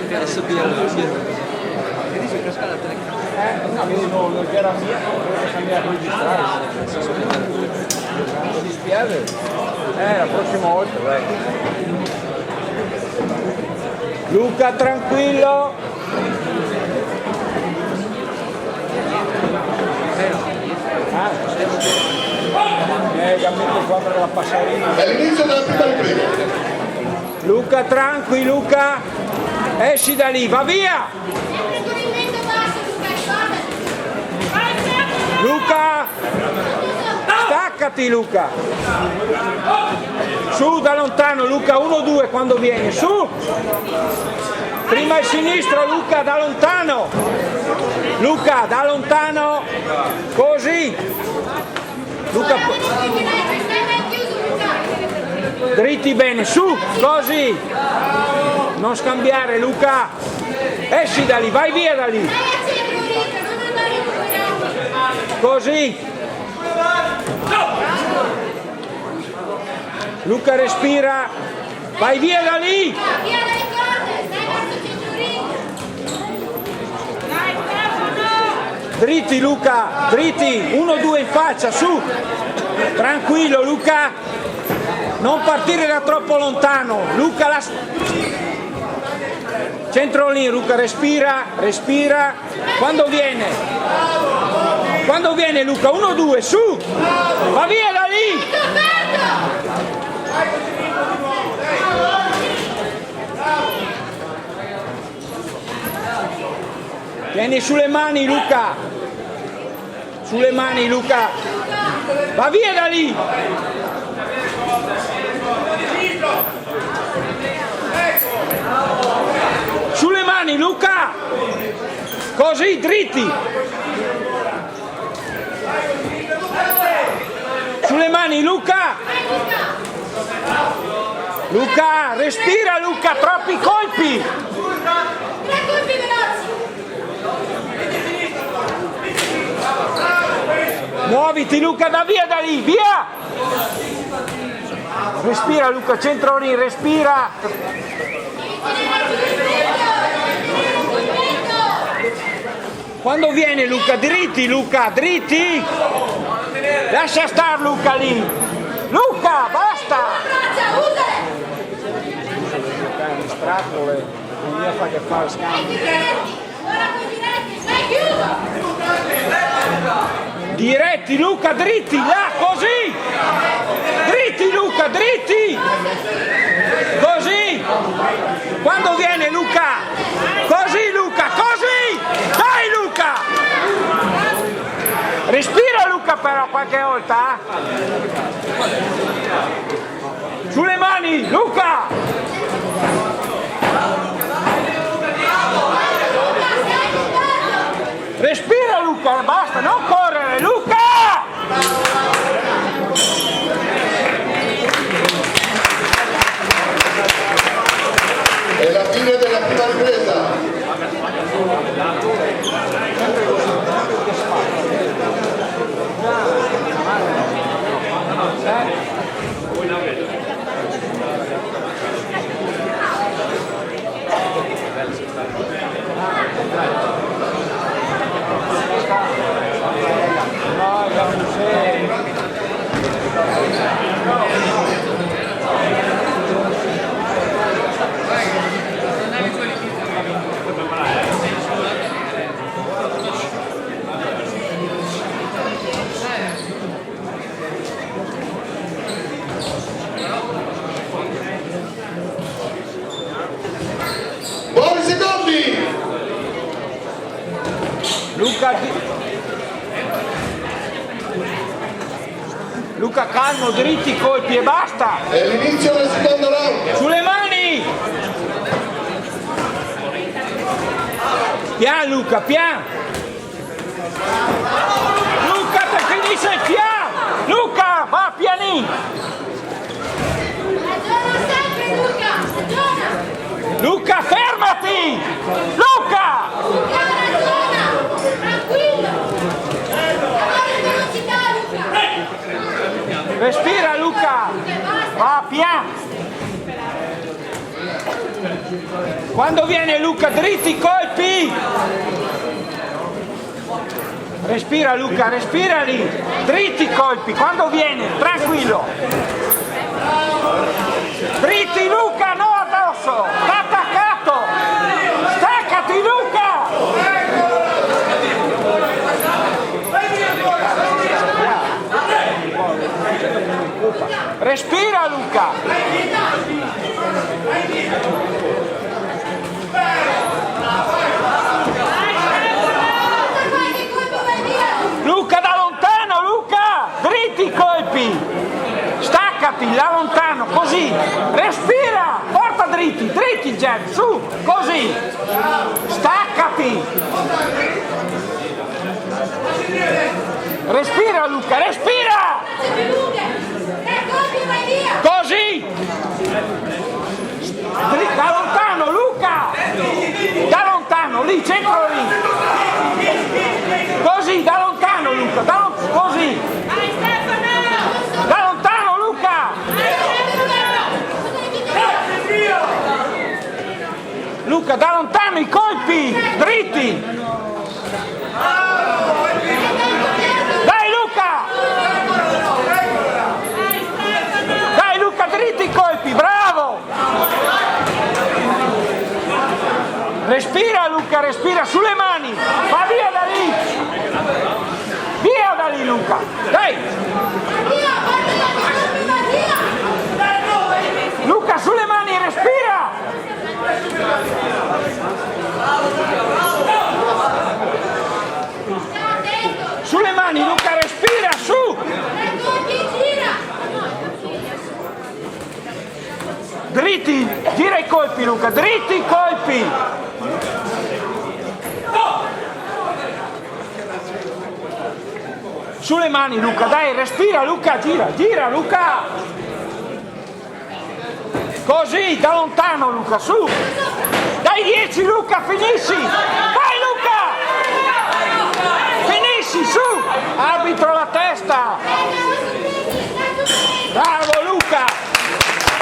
Adesso che dice che scala la telecamera? No, non era mia, devo cambiare a registrare. Mi dispiace. La prossima volta, vai. Luca, tranquillo. Gammetto qua per la passerina. È l'inizio della prima ripresa. Luca, tranqui, Luca. Esci da lì, va via. Luca, staccati Luca. Su da lontano Luca, 1-2 quando vieni, su. Prima il sinistro Luca, da lontano. Luca, da lontano. Così. Luca, dritti bene, su, così. Non scambiare Luca. Esci da lì, vai via da lì. Così. Luca respira. Vai via da lì. Dritti Luca, dritti, 1-2 in faccia, su. Tranquillo Luca. Non partire da troppo lontano. Luca, centro lì, Luca, respira, respira. Quando viene? Quando viene Luca? 1-2, su! Va via da lì! Tieni sulle mani Luca! Sulle mani Luca! Va via da lì! Sulle mani Luca! Così, dritti! Sulle mani Luca! Luca, respira Luca, troppi colpi! 3 colpi veloci! Muoviti Luca, da via da lì, via! Respira Luca, centro lì, respira! Quando viene Luca, dritti Luca, dritti! Lascia star Luca lì! Luca, basta! Strappole, non mi fa che fare scambio. Diretti Luca, dritti, là, così! Dritti Luca, dritti! Così! Quando viene Luca? Così Luca, così! Dai Luca! Respira Luca però qualche volta! Sulle mani, Luca! Respira Luca, basta, non correre, Luca! È la fine della prima ripresa. Buoni secondi! Luca calmo, dritti, colpi e basta! È l'inizio del secondo round. Sulle mani! Pian Luca, pian! Luca te finisce il pian! Luca, va pianino! Ragiona sempre Luca! Ragiona! Luca, fermati! Luca! Luca ragiona! Tranquillo! Lavora in velocità Luca! Respira Luca! Va pian! Quando viene Luca, dritti i colpi! Respira Luca, respira lì! Dritti i colpi, quando viene, tranquillo! Dritti Luca, no addosso! Sta attaccato! Staccati Luca! Respira Luca! Luca da lontano, Luca! Dritti i colpi! Staccati, da lontano, così! Respira! Porta dritti, dritti Jeff, su! Così! Staccati! Respira Luca, respira! Così! Da lontano Luca! Da lontano, lì, centro lì! Così, da lontano Luca, così! Da lontano Luca! Luca, da lontano i colpi! Dritti! Dai Luca! Dai Luca, dritti i colpi, bravo! Respira Luca, respira, sulle mani! Va via da lì! Via da lì Luca! Dai! Luca, sulle mani, respira! Sulle mani Luca, respira, su! Dritti, gira i colpi Luca, dritti i colpi! Sulle mani Luca, dai, respira Luca, gira, gira Luca! Così, da lontano Luca, su! Dai 10 Luca, finisci! Vai Luca! Finisci, su! Arbitro la testa! Bravo Luca!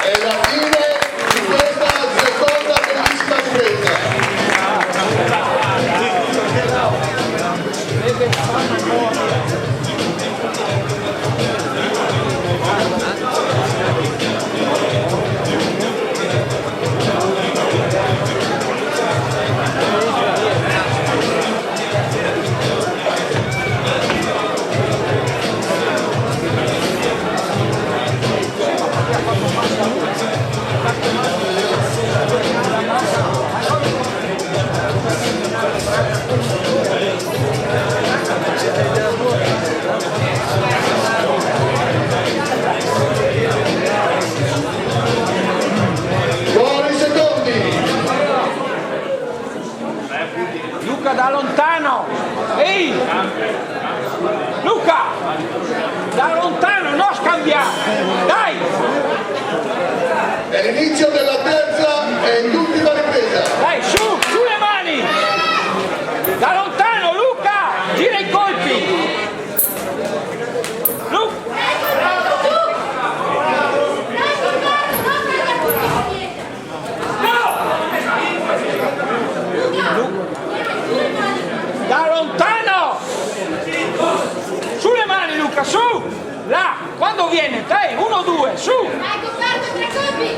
È la fine di questa seconda bellissima difesa. Luca da lontano! Ehi! Luca! Da lontano, non scambiare! Dai! È l'inizio della terza e l'ultima ripresa. Dai, su! Sulle mani! Da lontano, Luca! Gira i colpi! Da lontano! Sulle mani Luca, su! Là! Quando viene? 3, 1, 2, su! Hai coperto 3 colpi!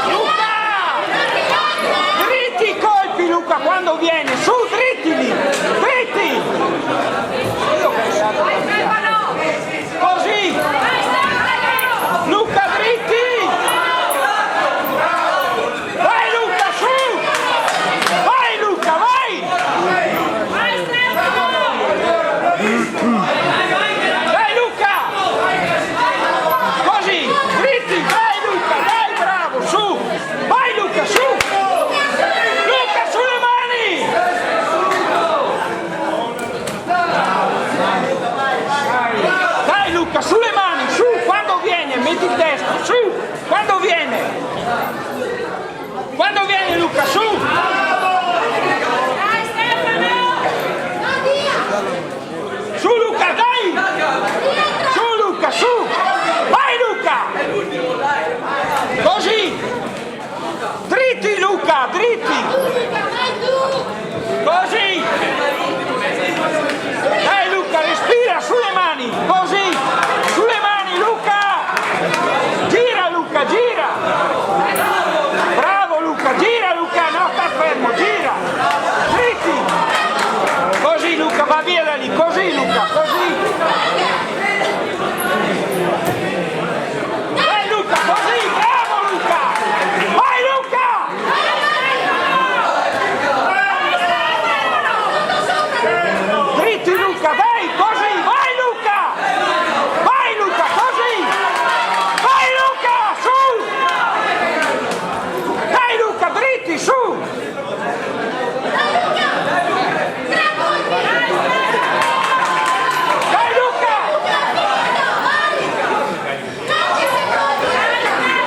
Luca! Dritti i colpi Luca quando viene! Su, drittili! Dritti! Così! Luca, dritti! Vai Luca, su! Vai Luca, vai! Dai Luca! Così! Dritti! Vai Luca, dai, bravo, su! Vai Luca, su! Luca, sulle mani! Dai Luca, sulle mani, su! Quando viene, metti il destro, su! Quando viene! Quando viene Luca, su! Dai Stefano! Luca, va via da lì, così Luca, così. Luca, così, bravo Luca! Vai Luca! Dritti Luca, vai, così, vai Luca! Vai Luca, così! Vai Luca, su! Dai Luca, dritti, su! Dai Luca!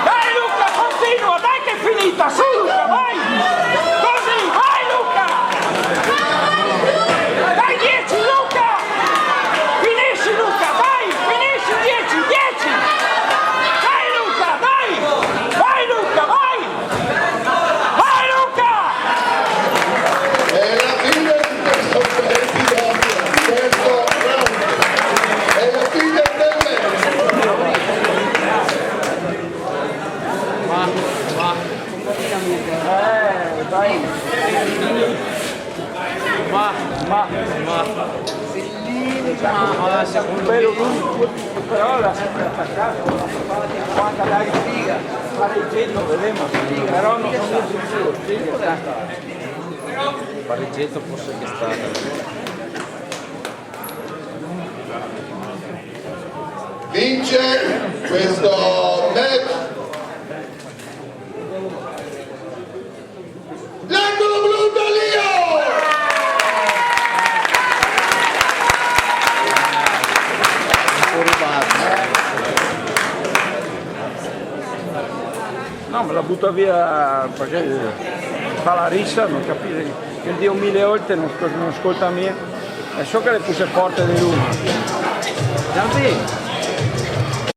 Dai Luca, continua, dai che è finita, su Luca, vai! Così, vai Luca! Dai 10 Luca! Finisci Luca, dai! Finisci 10, 10! Dai Luca, dai! Vai Luca, vai! Vai Luca! È la fine di questo terzo round. È la fine del match. Dai! Un bello lungo, però l'ha sempre attaccato, quando la ripiega, pareggetto, vedremo, però non sono sicuro, Pareggetto forse che sta. Vince questo match l'angolo blu Dalio! no, me la butta via perché fa la rissa, non capisce che Dio 1000 volte non ascolta me, e so che le puse forte di lui.